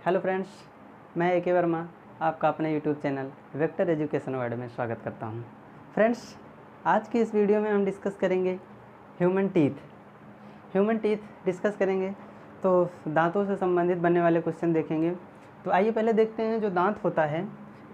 Hello friends, मैं ए के वर्मा आपका अपने YouTube channel vector education world में स्वागत करता हूं। फ्रेंड्स, आज की इस वीडियो में हम डिस्कस करेंगे ह्यूमन टीथ डिस्कस करेंगे। तो दांतों से संबंधित बनने वाले क्वेश्चन देखेंगे। तो आइए पहले देखते हैं, जो दांत होता है,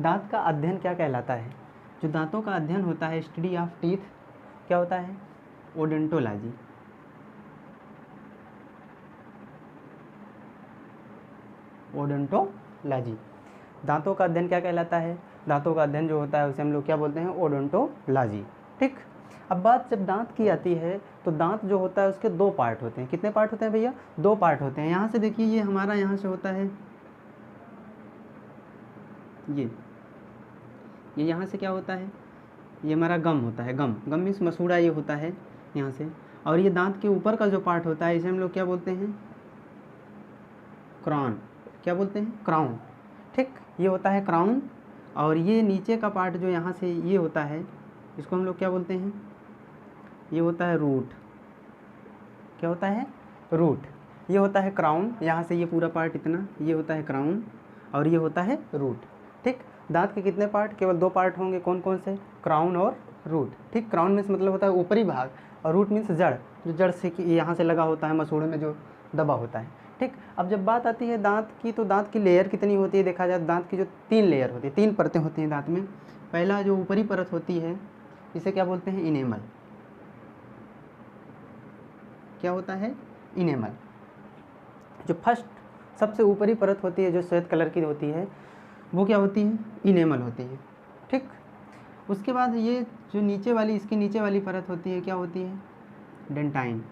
दांत का अध्ययन क्या कहलाता है। जो दांतों का अध्ययन होता है, स्टडी ऑफ टीथ, क्या होता है? ओडोंटोलॉजी। ओडोंटोलॉजी। दांतों का अध्ययन क्या कहलाता है? दांतों का अध्ययन जो होता है उसे हम लोग क्या बोलते हैं? ओडोंटोलॉजी। ठीक। अब बात जब दांत की आती है तो दांत जो होता है उसके दो पार्ट होते हैं। कितने पार्ट होते हैं भैया? दो पार्ट होते हैं। यहाँ से देखिए, ये हमारा यहाँ से होता है, ये यहाँ से क्या होता है? ये हमारा गम होता है। गम मीन्स मसूड़ा ये होता है यहाँ से। और ये दांत के ऊपर का जो पार्ट होता है इसे हम लोग क्या बोलते हैं? क्राउन। क्या बोलते हैं? क्राउन। ठीक, ये होता है क्राउन। और ये नीचे का पार्ट जो यहाँ से ये होता है, इसको हम लोग क्या बोलते हैं? ये होता है रूट। क्या होता है? रूट। ये होता है क्राउन। यहाँ से ये पूरा पार्ट इतना, ये होता है क्राउन और ये होता है रूट। ठीक, दांत के कितने पार्ट? केवल दो पार्ट होंगे। कौन कौन से? क्राउन और रूट। ठीक, क्राउन मीन्स मतलब होता है ऊपरी भाग, और रूट मीन्स जड़, जो जड़ से यहाँ से लगा होता है, मसूड़े में जो दबा होता है। ठीक, अब जब बात आती है दांत की, तो दांत की लेयर कितनी होती है? देखा जाए दांत की जो 3 लेयर होती है, 3 परतें होती हैं दांत में। पहला जो ऊपरी परत होती है इसे क्या बोलते हैं? इनेमल। क्या होता है? इनेमल। जो फर्स्ट सबसे ऊपरी परत होती है, जो श्वेत कलर की होती है, वो क्या होती है? इनेमल होती है। ठीक, उसके बाद ये जो नीचे वाली, इसकी नीचे वाली परत होती है, क्या होती है? डेंटाइन।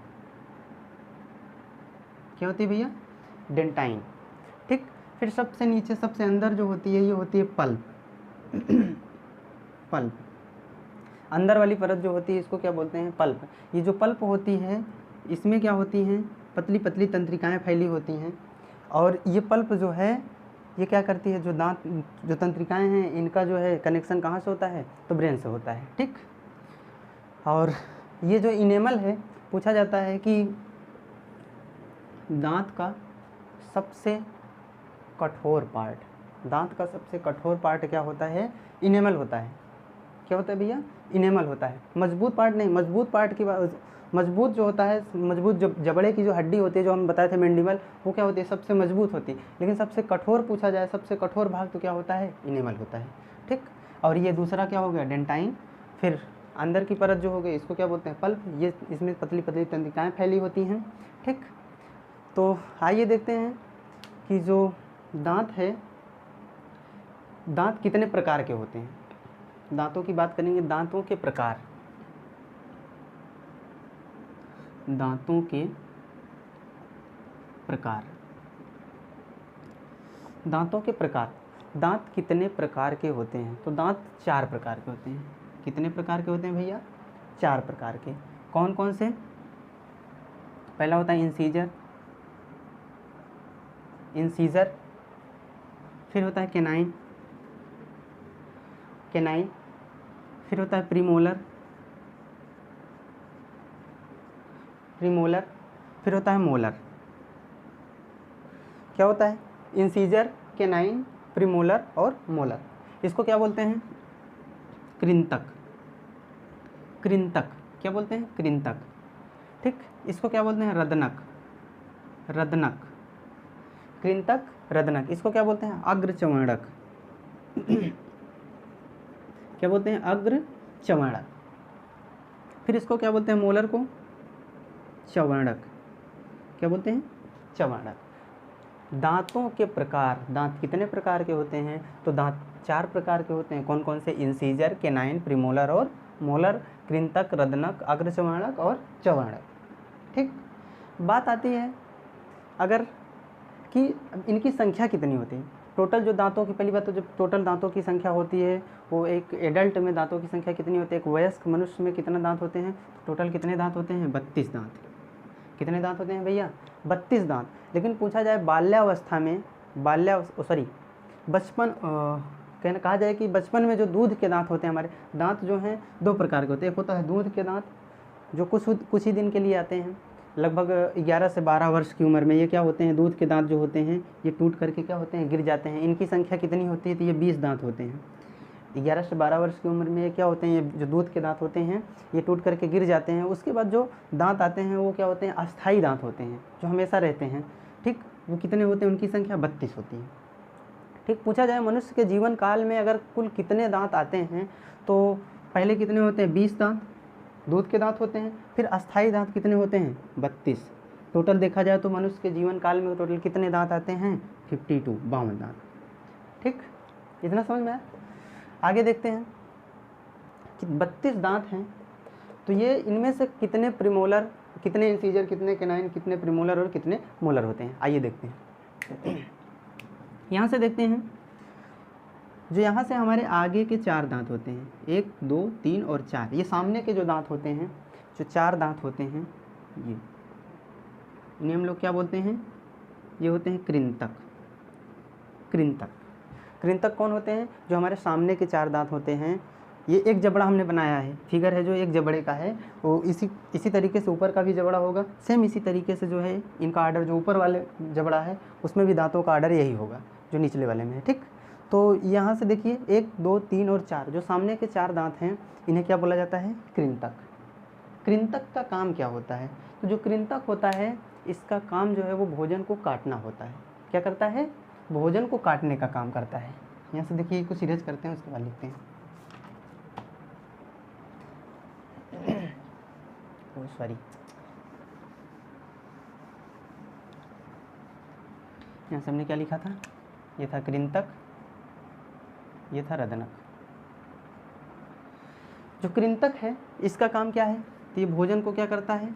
क्या होती है भैया? डेंटाइन। ठीक, फिर सबसे नीचे सबसे अंदर जो होती है, ये होती है पल्प। पल्प, अंदर वाली परत जो होती है इसको क्या बोलते हैं? पल्प। ये जो पल्प होती है इसमें क्या होती हैं? पतली पतली तंत्रिकाएं फैली होती हैं। और ये पल्प जो है ये क्या करती है? जो दांत, जो तंत्रिकाएं हैं, इनका जो है कनेक्शन कहाँ से होता है? तो ब्रेन से होता है। ठीक, और ये जो इनेमल है, पूछा जाता है कि दांत का सबसे कठोर पार्ट, दांत का सबसे कठोर पार्ट क्या होता है? इनेमल होता है। क्या होता है भैया? इनेमल होता है। मजबूत पार्ट नहीं, मजबूत पार्ट की बात, मजबूत जो होता है, मजबूत जो जबड़े की जो हड्डी होती है, जो हम बताए थे मैंडिबल, वो क्या होती है? सबसे मजबूत होती है। लेकिन सबसे कठोर पूछा जाए, सबसे कठोर भाग तो क्या होता है? इनेमल होता है। ठीक, और ये दूसरा क्या हो गया? डेंटाइन। फिर अंदर की परत जो हो गई इसको क्या बोलते हैं? पल्प। ये इसमें पतली पतली तंत्रिकाएँ फैली होती हैं। ठीक, तो आइए देखते हैं कि जो दांत है, दांत कितने प्रकार के होते हैं। दांतों की बात करेंगे, दांतों के प्रकार। दांतों के प्रकार, दांतों के प्रकार। दांत कितने प्रकार के होते हैं? तो दांत 4 प्रकार के होते हैं। कितने प्रकार के होते हैं भैया? 4 प्रकार के। कौन कौन से? पहला होता है इंसीजर, इंसीजर। फिर होता है केनाइन, केनाइन। फिर होता है प्रीमोलर, प्रीमोलर। फिर होता है मोलर। क्या होता है? इंसीजर, केनाइन, प्रीमोलर और मोलर। इसको क्या बोलते हैं? कृंतक। कृंतक। क्या बोलते हैं? कृंतक। ठीक, इसको क्या बोलते हैं? रदनक। रदनक। कृंतक, रदनक। इसको क्या बोलते हैं? अग्रचर्वणक। क्या बोलते हैं? अग्रचर्वणक। फिर इसको क्या बोलते हैं? मोलर को चर्वणक। क्या बोलते हैं? चर्वणक। दांतों के प्रकार, दांत कितने प्रकार के होते हैं? तो दांत 4 प्रकार के होते हैं। कौन कौन से? इंसीजर, केनाइन, प्रीमोलर और मोलर, कृंतक, रदनक, अग्रचर्वणक और चर्वणक। ठीक, बात आती है अगर कि इनकी संख्या कितनी होती है। टोटल जो दांतों की, पहली बात तो जब टोटल दांतों की संख्या होती है, वो एक एडल्ट में दांतों की संख्या कितनी होती है? एक वयस्क मनुष्य में कितना दांत होते हैं? टोटल कितने दांत होते हैं? 32 दांत। कितने दांत होते हैं भैया? 32 दांत। लेकिन पूछा जाए बाल्यावस्था में, बचपन, कहा जाए कि बचपन में जो दूध के दांत होते हैं, हमारे दांत जो हैं 2 प्रकार के होते हैं। एक होता है दूध के दांत, जो कुछ ही दिन के लिए आते हैं, लगभग 11 से 12 वर्ष की उम्र में ये क्या होते हैं, दूध के दांत जो होते हैं ये टूट करके क्या होते हैं, गिर जाते हैं। इनकी संख्या कितनी होती है, तो ये 20 दांत होते हैं। 11 से 12 वर्ष की उम्र में ये क्या होते हैं, ये जो दूध के दांत होते हैं ये टूट करके गिर जाते हैं। उसके बाद जो दांत आते हैं वो क्या होते हैं, अस्थायी दांत होते हैं, जो हमेशा रहते हैं। ठीक, वो कितने होते हैं, उनकी संख्या 32 होती है। ठीक, पूछा जाए मनुष्य के जीवन काल में अगर कुल कितने दांत आते हैं, तो पहले कितने होते हैं, 20 दांत दूध के दांत होते हैं। फिर अस्थायी दांत कितने होते हैं, 32। टोटल देखा जाए तो मनुष्य के जीवन काल में टोटल कितने दांत आते हैं, 52 दांत। ठीक, इतना समझ में आया। आगे देखते हैं कि 32 दांत हैं, तो ये इनमें से कितने प्रीमोलर, कितने इंसीजर, कितने कैनाइन, कितने प्रीमोलर और कितने मोलर होते हैं। आइए देखते हैं। यहाँ से देखते हैं, जो यहाँ से हमारे आगे के 4 दांत होते हैं, 1 2 3 और 4, ये सामने के जो दांत होते हैं, जो 4 दांत होते हैं, ये इन्हें हम लोग क्या बोलते हैं, ये होते हैं कृंतक। कृंतक, कृंतक कौन होते हैं, जो हमारे सामने के 4 दांत होते हैं। ये एक जबड़ा हमने बनाया है, फिगर है जो एक जबड़े का है, वो इसी तरीके से ऊपर का भी जबड़ा होगा। सेम इसी तरीके से जो है इनका आर्डर, जो ऊपर वाले जबड़ा है उसमें भी दांतों का आर्डर यही होगा जो निचले वाले में है। ठीक, तो यहाँ से देखिए 1 2 3 और 4, जो सामने के 4 दांत हैं इन्हें क्या बोला जाता है, कृंतक। कृंतक का काम क्या होता है, तो जो कृंतक होता है इसका काम जो है वो भोजन को काटना होता है। क्या करता है, भोजन को काटने का काम करता है। यहाँ से देखिए कुछ इरेज करते हैं, उसके बाद लिखते हैं। सॉरी, यहाँ से हमने क्या लिखा था, ये था कृंतक, ये था रदनक। जो कृंतक है इसका काम क्या है, तो ये भोजन को क्या करता है,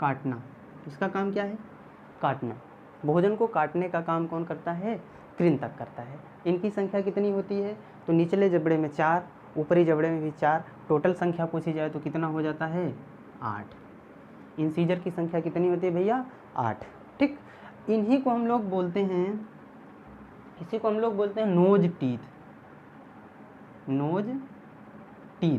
काटना। इसका काम क्या है, काटना। भोजन को काटने का काम कौन करता है, कृंतक करता है। इनकी संख्या कितनी होती है, तो निचले जबड़े में 4, ऊपरी जबड़े में भी 4, टोटल संख्या पूछी जाए तो कितना हो जाता है, 8। इंसीजर की संख्या कितनी होती है भैया, 8। ठीक, इन्हीं को हम लोग बोलते हैं, इसी को हम लोग बोलते हैं नोज टीथ। नोज टीथ,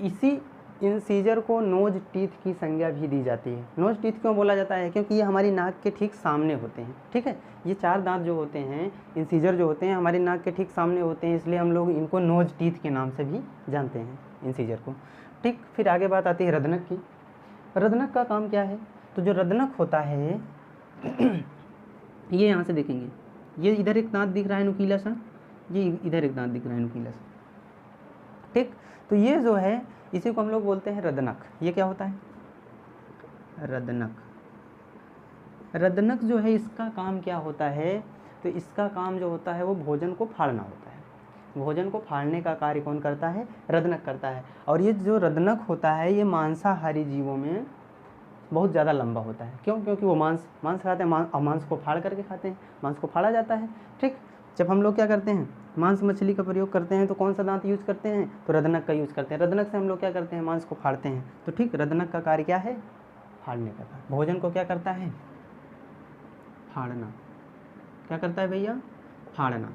इसी इंसीजर को नोज टीथ की संज्ञा भी दी जाती है। नोज टीथ क्यों बोला जाता है, क्योंकि ये हमारी नाक के ठीक सामने होते हैं। ठीक है, ये 4 दांत जो होते हैं, इंसीजर जो होते हैं हमारी नाक के ठीक सामने होते हैं, इसलिए हम लोग इनको नोज टीथ के नाम से भी जानते हैं इंसीजर को। ठीक, फिर आगे बात आती है रदनक की। रदनक का काम क्या है, तो जो रदनक होता है ये यहाँ से देखेंगे, ये इधर एक दांत दिख रहा है नुकीला सा, ये इधर एक दांत दिख रहा है नुकीला सा। ठीक, तो ये जो है इसी को हम लोग बोलते हैं रदनक। ये क्या होता है, रदनक। रदनक जो है इसका काम क्या होता है, तो इसका काम जो होता है वो भोजन को फाड़ना होता है। भोजन को फाड़ने का कार्य कौन करता है, रदनक करता है। और ये जो रदनक होता है ये मांसाहारी जीवों में बहुत ज़्यादा लंबा होता है। क्यों, क्योंकि वो मांस खाते हैं, मांस को फाड़ करके खाते हैं, मांस को फाड़ा जाता है। ठीक, जब हम लोग क्या करते हैं, मांस मछली का प्रयोग करते हैं तो कौन सा दांत यूज करते हैं, तो रदनक का यूज करते हैं। रदनक से हम लोग क्या करते हैं, मांस को फाड़ते हैं। तो ठीक, रदनक का कार्य क्या है, फाड़ने का कार्य। भोजन को क्या करता है, फाड़ना। क्या करता है भैया, फाड़ना।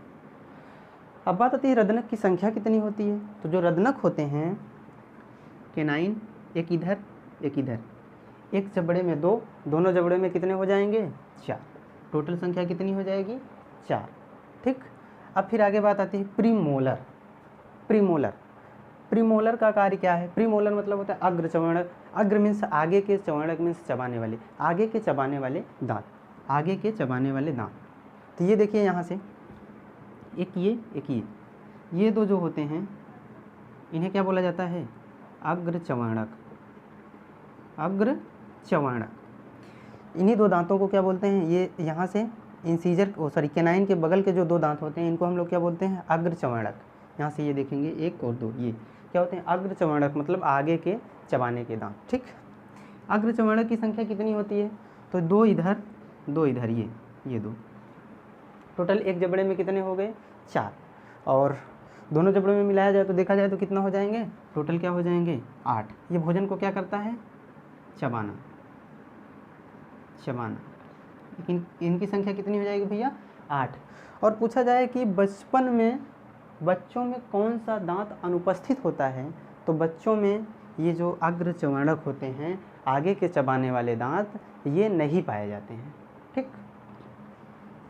अब बात आती है रदनक की संख्या कितनी होती है, तो जो रदनक होते हैं कैनाइन, एक इधर एक इधर, एक जबड़े में 2, दोनों जबड़े में कितने हो जाएंगे, 4। टोटल संख्या कितनी हो जाएगी, 4। ठीक, अब फिर आगे बात आती है प्रीमोलर। प्रीमोलर, प्रीमोलर का कार्य क्या है, प्रीमोलर मतलब होता है अग्र चवर्णक। अग्र मीन्स आगे के, चवर्णक मीन्स चबाने वाले, आगे के चबाने वाले दांत, आगे के चबाने वाले दांत। तो ये देखिए यहाँ से एक ये, एक ये 2 जो होते हैं इन्हें क्या बोला जाता है, अग्र चवर्णक। अग्र चवर्णक, इन्हीं 2 दांतों को क्या बोलते हैं, ये यहाँ से इंसीजर कैनाइन के बगल के जो 2 दांत होते हैं इनको हम लोग क्या बोलते हैं, अग्र चवर्णक। यहाँ से ये देखेंगे 1 और 2, ये क्या होते हैं, अग्र चवर्णक, मतलब आगे के चबाने के दांत। ठीक, अग्र चवर्णक की संख्या कितनी होती है, तो 2 इधर 2 इधर, ये 2। टोटल एक जबड़े में कितने हो गए, 4। और दोनों जबड़ों में मिलाया जाए तो देखा जाए तो कितना हो जाएंगे, टोटल क्या हो जाएंगे, 8। ये भोजन को क्या करता है, चबाना। चबाना, लेकिन इनकी संख्या कितनी हो जाएगी भैया, 8। और पूछा जाए कि बचपन में बच्चों में कौन सा दांत अनुपस्थित होता है, तो बच्चों में ये जो अग्र चवर्णक होते हैं, आगे के चबाने वाले दांत, ये नहीं पाए जाते हैं। ठीक,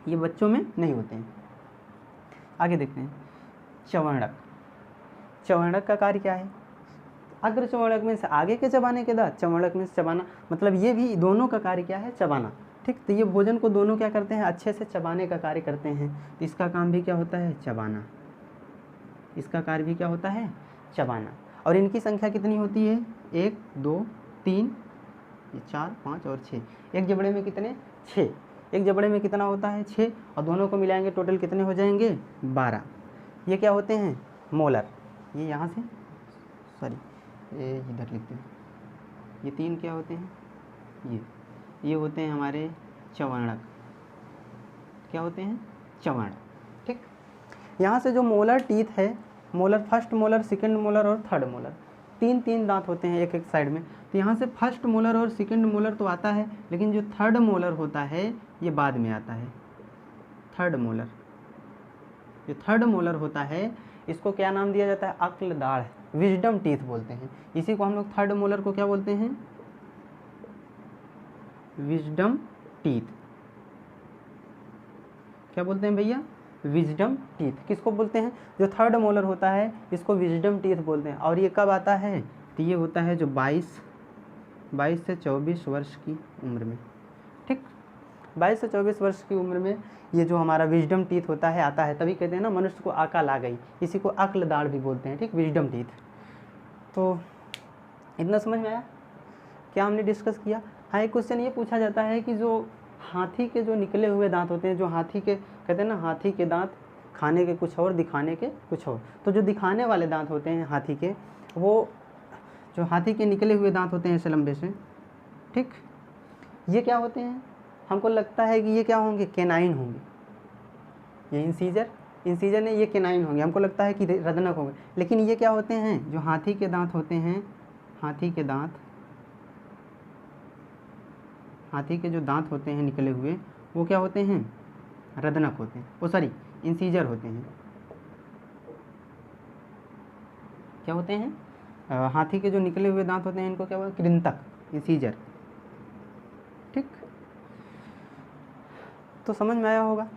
ये बच्चों में नहीं होते हैं। आगे देखते हैं चवर्णक। चवर्णक का कार्य क्या है? अग्र चवर्णक में से आगे के चबाने के दांत, चवर्णक में से चबाना, मतलब ये भी दोनों का कार्य क्या है? चबाना। ठीक, तो ये भोजन को दोनों क्या करते हैं? अच्छे से चबाने का कार्य करते हैं। तो इसका काम भी क्या होता है? चबाना। इसका कार्य भी क्या होता है? चबाना। और इनकी संख्या कितनी होती है? 1 2 3 4 5 और 6। एक जबड़े में कितने? 6। एक जबड़े में कितना होता है? 6। और दोनों को मिलाएंगे टोटल कितने हो जाएंगे? 12। ये क्या होते हैं? मोलर। ये यहाँ से, सॉरी ये इधर लिखते हैं। ये 3 क्या होते हैं? ये होते हैं हमारे चवर्णक। क्या होते हैं? चवर्ण। ठीक, यहाँ से जो मोलर टीथ है, molar, first molar, second molar और थर्ड मोलर, 3 दांत होते हैं एक एक साइड में। तो यहाँ से फर्स्ट मोलर और सेकंड मोलर तो आता है, लेकिन जो थर्ड मोलर होता है ये बाद में आता है। थर्ड मोलर, जो थर्ड मोलर होता है इसको क्या नाम दिया जाता है? अक्ल दाढ़, विजडम टीथ बोलते हैं। इसी को हम लोग थर्ड मोलर को क्या बोलते हैं? Wisdom teeth. क्या बोलते हैं भैया? Wisdom teeth. किसको बोलते हैं? जो थर्ड मोलर होता है इसको विजडम टीथ बोलते हैं। और ये कब आता है? तो ये होता है जो 22 से 24 वर्ष की उम्र में। ठीक, 22 से 24 वर्ष की उम्र में ये जो हमारा विजडम टीथ होता है आता है। तभी कहते हैं ना मनुष्य को अकल आ गई, इसी को अक्ल दाढ़ भी बोलते हैं। ठीक, विजडम टीथ। तो इतना समझ में आया क्या हमने डिस्कस किया? हाँ, एक क्वेश्चन ये पूछा जाता है कि जो हाथी के जो निकले हुए दांत होते हैं, जो हाथी के कहते हैं ना, हाथी के दांत खाने के कुछ और, दिखाने के कुछ और। तो जो दिखाने वाले दांत होते हैं हाथी के, वो जो हाथी के निकले हुए दांत होते हैं ऐसे लंबे से, ठीक, ये क्या होते हैं? हमको लगता है कि ये क्या होंगे? कैनाइन होंगे। ये इंसीजर ने ये कैनाइन होंगे, हमको लगता है कि रदनक होंगे। लेकिन ये क्या होते हैं? जो हाथी के दांत होते हैं, हाथी के जो दांत होते हैं निकले हुए, वो क्या होते हैं? रदनक होते हैं। वो सॉरी, इंसीजर होते हैं। क्या होते हैं? हाथी के जो निकले हुए दांत होते हैं इनको क्या बोलते हैं? कृंतक, इंसीजर। ठीक, तो समझ में आया होगा।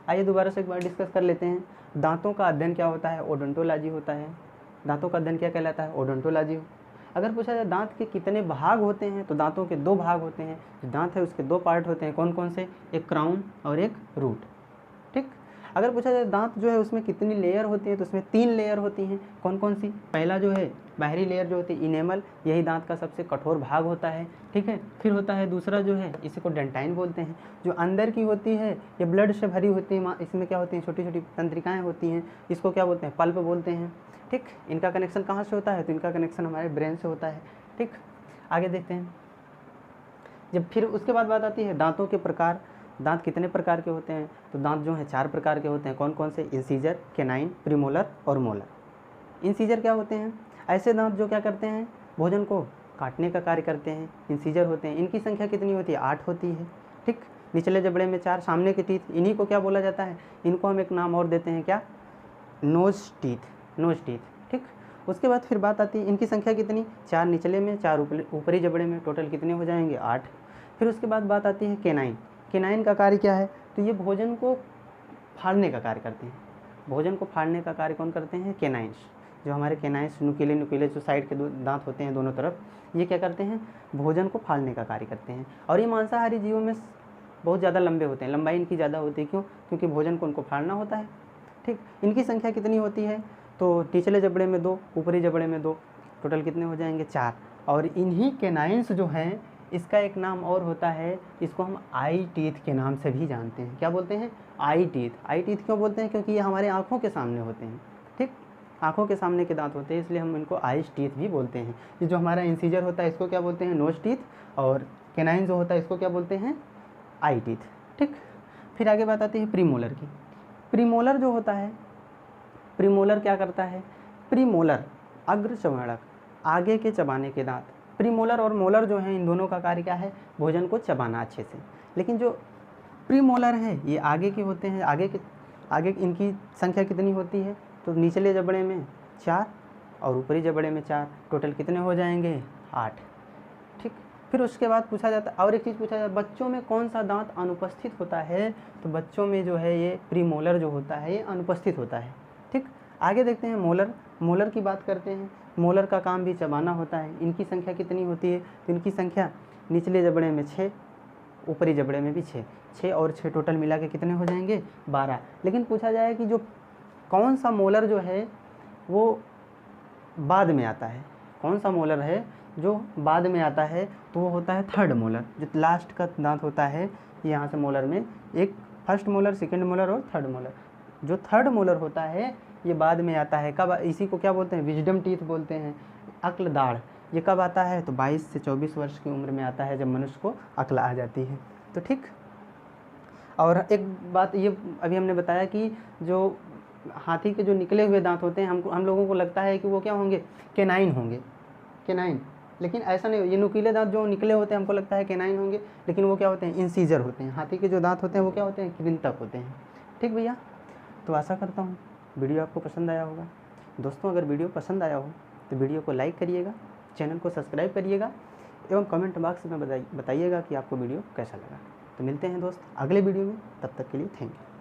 आइए दोबारा से एक बार डिस्कस कर लेते हैं। दांतों का अध्ययन क्या होता है? ओडोंटोलॉजी होता है। दांतों का अध्ययन क्या कहलाता है? ओडोंटोलॉजी। अगर पूछा जाए दांत के कितने भाग होते हैं, तो दांतों के 2 भाग होते हैं। जो दांत है उसके 2 पार्ट होते हैं। कौन कौन से? एक क्राउन और एक रूट। ठीक, अगर पूछा जाए दांत जो है उसमें कितनी लेयर होती है, तो उसमें 3 लेयर होती हैं। कौन कौन सी? पहला जो है बाहरी लेयर जो होती है इनेमल, यही दांत का सबसे कठोर भाग होता है। ठीक है, फिर होता है दूसरा जो है, इसी को डेंटाइन बोलते हैं। जो अंदर की होती है ये ब्लड से भरी होती है, इसमें क्या होती हैं? छोटी छोटी तंत्रिकाएँ होती हैं। इसको क्या बोलते हैं? पल्प बोलते हैं। ठीक, इनका कनेक्शन कहाँ से होता है? तो इनका कनेक्शन हमारे ब्रेन से होता है। ठीक, आगे देखते हैं। जब फिर उसके बाद बात आती है दांतों के प्रकार। दांत कितने प्रकार के होते हैं? तो दांत जो है 4 प्रकार के होते हैं। कौन कौन से? इंसीजर, कैनाइन, प्रीमोलर और मोलर। इंसीजर क्या होते हैं? ऐसे दांत जो क्या करते हैं? भोजन को काटने का कार्य करते हैं, इंसीजर होते हैं। इनकी संख्या कितनी होती है? 8 होती है। ठीक, निचले जबड़े में 4, सामने के टीथ, इन्हीं को क्या बोला जाता है? इनको हम एक नाम और देते हैं, क्या? Nose teeth. ठीक, उसके बाद फिर बात आती है इनकी संख्या कितनी? 4 निचले में, 4 ऊपरी जबड़े में, टोटल कितने हो जाएंगे? 8। फिर उसके बाद बात आती है कैनाइन। कैनाइन का कार्य क्या है? तो ये भोजन को फाड़ने का कार्य करते हैं। भोजन को फाड़ने का कार्य कौन करते हैं? कैनाइन्स। जो हमारे कैनाइन्स नुकीले जो साइड के दांत होते हैं दोनों तरफ, ये क्या करते हैं? भोजन को फाड़ने का कार्य करते हैं। और ये मांसाहारी जीवों में बहुत ज़्यादा लंबे होते हैं, लंबाई इनकी ज़्यादा होती है। क्यों? क्योंकि भोजन को उनको फाड़ना होता है। ठीक, इनकी संख्या कितनी होती है? तो निचले जबड़े में 2, ऊपरी जबड़े में 2, टोटल कितने हो जाएंगे? 4। और इन्हीं कैनाइन्स जो हैं, इसका एक नाम और होता है, इसको हम आई टीथ के नाम से भी जानते हैं। क्या बोलते हैं? आई टीथ। आई टीथ क्यों बोलते हैं? क्योंकि ये हमारे आँखों के सामने होते हैं। ठीक, आँखों के सामने के दांत होते हैं, इसलिए हम इनको आइज टीथ भी बोलते हैं। ये जो हमारा इंसीजर होता है इसको क्या बोलते हैं? Knows teeth. और कैनाइन जो होता है इसको क्या बोलते हैं? आई टीथ। ठीक, फिर आगे बात आती है प्रीमोलर की। प्रीमोलर जो होता है, प्रीमोलर क्या करता है? प्रीमोलर अग्र चवर्णक, आगे के चबाने के दांत। प्रीमोलर और मोलर जो हैं, इन दोनों का कार्य क्या है? भोजन को चबाना अच्छे से। लेकिन जो प्रीमोलर है ये आगे के होते हैं। आगे इनकी संख्या कितनी होती है? तो निचले जबड़े में 4 और ऊपरी जबड़े में 4, टोटल कितने हो जाएंगे 8। ठीक, फिर उसके बाद पूछा जाता है और एक चीज़ पूछा जाता है, बच्चों में कौन सा दांत अनुपस्थित होता है? तो बच्चों में जो है ये प्रीमोलर जो होता है ये अनुपस्थित होता है। ठीक, आगे देखते हैं मोलर। मोलर की बात करते हैं। मोलर का काम भी चबाना होता है। इनकी संख्या कितनी होती है? तो इनकी संख्या निचले जबड़े में 6, ऊपरी जबड़े में भी 6 और 6 टोटल मिला के कितने हो जाएंगे 12। लेकिन पूछा जाए कि जो कौन सा मोलर जो है वो बाद में आता है, कौन सा मोलर है जो बाद में आता है? तो वो होता है थर्ड मोलर, जो लास्ट का दांत होता है यहाँ से मोलर में, एक फर्स्ट मोलर, सेकंड मोलर और थर्ड मोलर। जो थर्ड मोलर होता है ये बाद में आता है। कब? इसी को क्या बोलते हैं? विजडम टीथ बोलते हैं, अक्ल दाढ़। ये कब आता है? तो 22 से 24 वर्ष की उम्र में आता है, जब मनुष्य को अक्ल आ जाती है। तो ठीक, और एक बात ये अभी हमने बताया कि जो हाथी के जो निकले हुए दांत होते हैं हम लोगों को लगता है कि वो क्या होंगे? केनाइन होंगे, केनाइन। लेकिन ऐसा नहीं, ये नुकीले दांत जो निकले होते हैं हमको लगता है केनाइन होंगे, लेकिन वो क्या होते हैं? इंसीजर होते हैं। हाथी के जो दांत होते हैं वो क्या होते हैं? कृंतक होते हैं। ठीक भैया, तो आशा करता हूँ वीडियो आपको पसंद आया होगा। दोस्तों, अगर वीडियो पसंद आया हो तो वीडियो को लाइक करिएगा, चैनल को सब्सक्राइब करिएगा एवं कमेंट बॉक्स में बताइएगा कि आपको वीडियो कैसा लगा। तो मिलते हैं दोस्त अगले वीडियो में, तब तक के लिए थैंक यू।